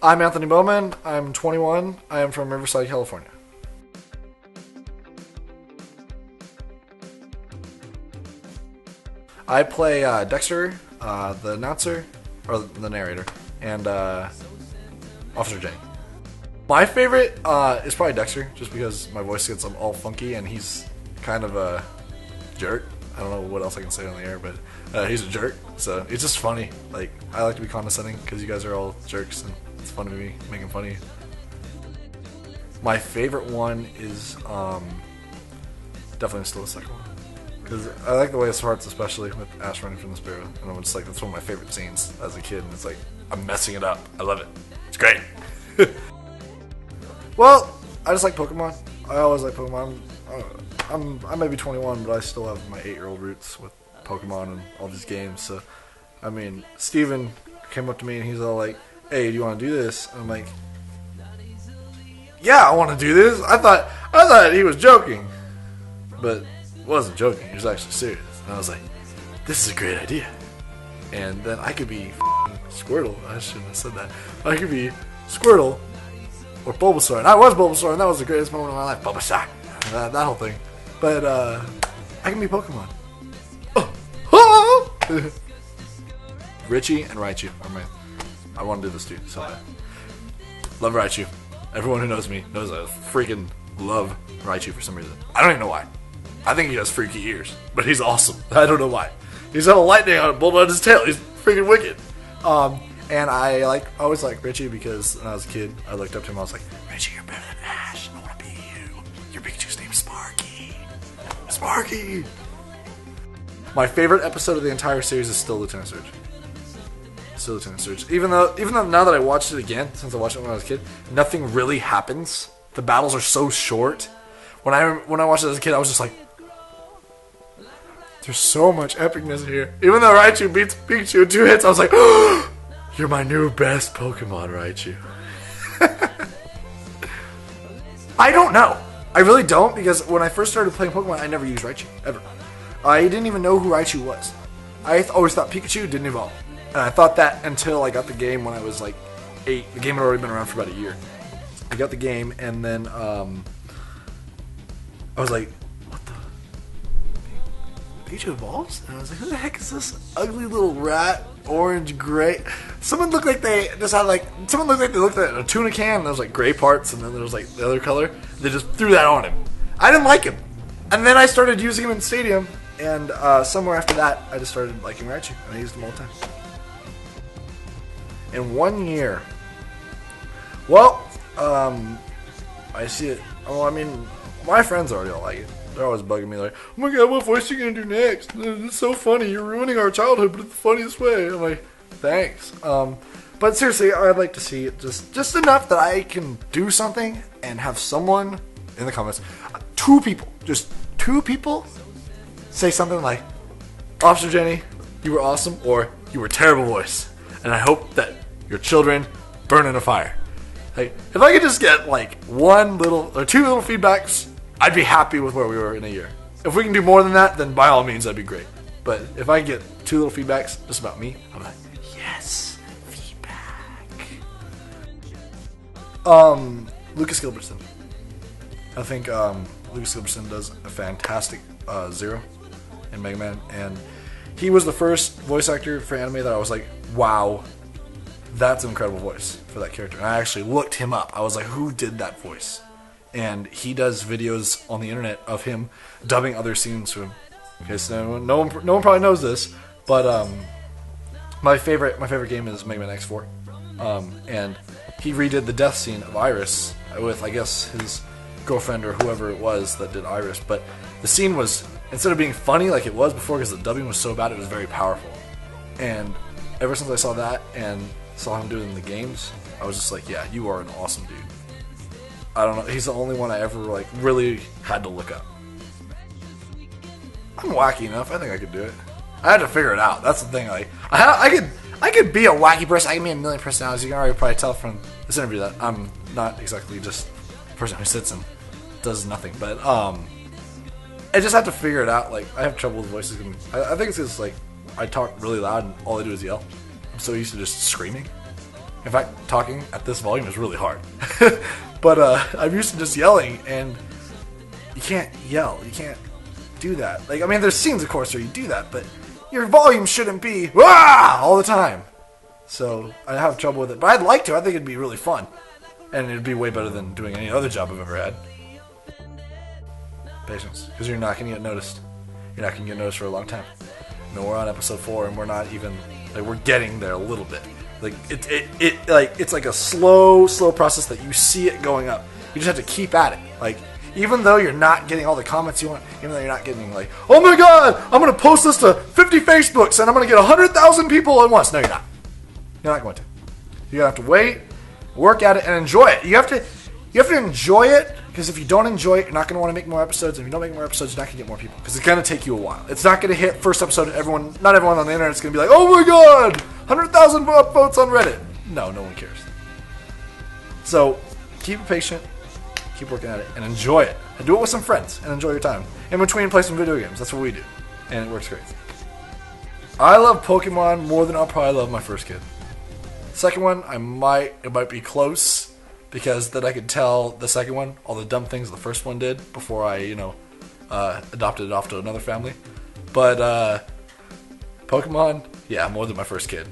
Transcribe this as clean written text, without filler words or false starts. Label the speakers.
Speaker 1: I'm Anthony Bowman. I'm 21. I am from Riverside, California. I play Dexter, the announcer, or the narrator, and Officer Jenny. My favorite is probably Dexter, just because my voice gets all funky and he's kind of a jerk. I don't know what else I can say on the air, but he's a jerk, so it's just funny. Like, I like to be condescending because you guys are all jerks, and it's fun to me making fun of you. My favorite one is definitely still the second one, because I like the way it starts, especially with Ash running from the Sparrow, and I'm just like, that's one of my favorite scenes as a kid, and it's like, I'm messing it up. I love it. It's great. Well, I just like Pokemon. I always like Pokemon. I may be 21, but I still have my 8-year-old roots with Pokemon and all these games. So, I mean, Steven came up to me and he's all like, "Hey, do you want to do this?" And I'm like, "Yeah, I want to do this." I thought he was joking, but he wasn't joking. He was actually serious. And I was like, "This is a great idea." And then I could be Squirtle. I shouldn't have said that. I could be Squirtle or Bulbasaur. And I was Bulbasaur, and that was the greatest moment of my life. Bulbasaur. That whole thing. But I can be Pokemon. Richie and Raichu are I want to do this too. So I love Raichu. Everyone who knows me knows I freaking love Raichu for some reason. I don't even know why. I think he has freaky ears, but he's awesome. I don't know why. He's got a lightning on a bolt on his tail. He's freaking wicked. And I always liked Richie because when I was a kid, I looked up to him. I was like, "Richie, you're better than Ash. I want to be you. Your Pikachu's name's Sparky. Sparky." My favorite episode of the entire series is still Lieutenant Surge. Still Lieutenant Surge. Even though now that I watched it again, since I watched it when I was a kid, nothing really happens. The battles are so short. When I watched it as a kid, I was just like, there's so much epicness here. Even though Raichu beats Pikachu in 2 hits, I was like, "Oh, you're my new best Pokemon, Raichu." I don't know. I really don't, because when I first started playing Pokemon, I never used Raichu, ever. I didn't even know who Raichu was. I always thought Pikachu didn't evolve. And I thought that until I got the game when I was like 8. The game had already been around for about a year. I got the game, and then I was like, what the? Pikachu evolves? And I was like, who the heck is this ugly little rat, orange, gray? Someone looked like they looked at a tuna can, and there was like gray parts, and then there was like the other color. They just threw that on him. I didn't like him. And then I started using him in Stadium, and somewhere after that, I just started liking Raichu, and I used him all the time. In 1 year, well, I see it. Oh, I mean, my friends already all like it. They're always bugging me like, "Oh my god, what voice are you gonna do next? It's so funny. You're ruining our childhood, but it's the funniest way." I'm like, thanks. But seriously, I'd like to see it just enough that I can do something and have someone in the comments, just two people, say something like, "Officer Jenny, you were awesome," or "You were terrible voice, and I hope that your children burn in a fire." Like, if I could just get like 1 little or 2 little feedbacks, I'd be happy with where we were in a year. If we can do more than that, then by all means, that'd be great. But if I get 2 little feedbacks just about me, I'm like, yes, feedback. Lucas Gilbertson. I think Lucas Gilbertson does a fantastic Zero in Mega Man, and he was the first voice actor for anime that I was like, wow, that's an incredible voice for that character. And I actually looked him up. I was like, who did that voice? And he does videos on the internet of him dubbing other scenes to him. Okay, so no one probably knows this, but my favorite game is Mega Man X4, and he redid the death scene of Iris with, I guess, his girlfriend or whoever it was that did Iris. But the scene was, instead of being funny like it was before, because the dubbing was so bad, it was very powerful. And ever since I saw that and saw him do it in the games, I was just like, yeah, you are an awesome dude. I don't know, he's the only one I ever like really had to look up. I'm wacky enough. I think I could do it. I had to figure it out. That's the thing. Like, I could be a wacky person. I can be a million personalities. You can already probably tell from this interview that I'm not exactly just a person who sits and does nothing. But I just have to figure it out. Like, I have trouble with voices. I think it's because like I talk really loud and all I do is yell. I'm so used to just screaming. In fact, talking at this volume is really hard. But I'm used to just yelling, and you can't yell. You can't do that. Like, I mean, there's scenes, of course, where you do that, but your volume shouldn't be "Wah!" all the time. So I have trouble with it. But I'd like to. I think it'd be really fun. And it'd be way better than doing any other job I've ever had. Patience. Because you're not going to get noticed. You're not going to get noticed for a long time. No, we're on episode 4, and we're not even... Like, we're getting there a little bit. Like, it's like a slow process that you see it going up. You just have to keep at it. Like, even though you're not getting all the comments you want, even though you're not getting like, oh my god, I'm going to post this to 50 Facebooks, and I'm going to get 100,000 people at once. No, you're not. You're not going to. You're going to have to wait, work at it, and enjoy it. You have to enjoy it, because if you don't enjoy it, you're not going to want to make more episodes. And if you don't make more episodes, you're not going to get more people, because it's going to take you a while. It's not going to hit first episode, and not everyone on the internet is going to be like, oh my god, 100,000 votes on Reddit. No one cares. So keep patient, keep working at it, and enjoy it. And do it with some friends, and enjoy your time. In between, play some video games. That's what we do, and it works great. I love Pokemon more than I'll probably love my first kid. Second one, it might be close, because then I could tell the second one all the dumb things the first one did before I, adopted it off to another family. But Pokemon, yeah, more than my first kid.